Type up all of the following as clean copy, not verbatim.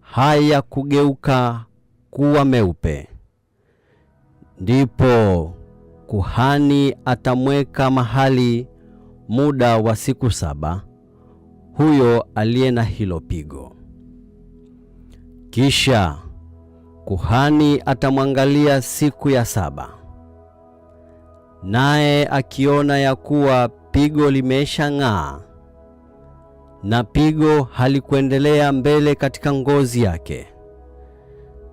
haya kugeuka kuwa meupe, ndipo kuhani atamweka mahali muda wa siku 7 huyo aliye na hilo pigo. Kisha kuhani atamwangalia siku ya 7, naye akiona ya kuwa pigo limeshang'aa na pigo halikuendelea mbele katika ngozi yake,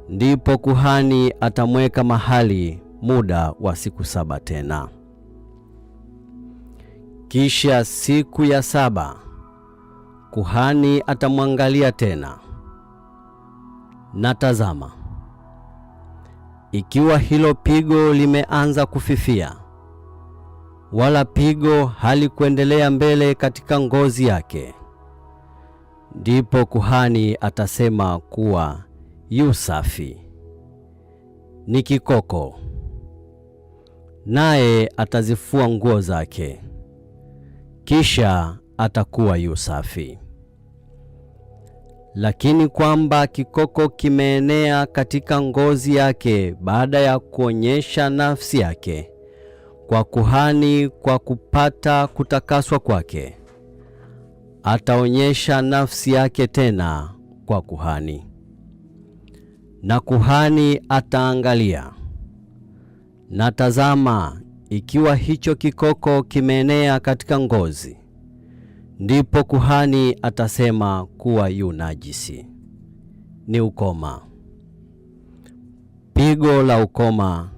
ndipo kuhani atamweka mahali muda wa siku 7 tena. Kisha siku ya 7 kuhani atamwangalia tena, na tazama, ikiwa hilo pigo limeanza kufifia, wala pigo halikuendelea mbele katika ngozi yake, ndipo kuhani atasema kuwa yu safi, ni kikoko, naye atazifua nguo zake, kisha atakuwa yu safi. Lakini kwamba kikoko kimeenea katika ngozi yake baada ya kuonyesha nafsi yake kwa kuhani kwa kupata kutakaswa kwake, ataonyesha nafsi yake tena kwa kuhani. Na kuhani ataangalia, na tazama, ikiwa hicho kikoko kimeenea katika ngozi, ndipo kuhani atasema kuwa yu najisi, ni ukoma. Pigo la ukoma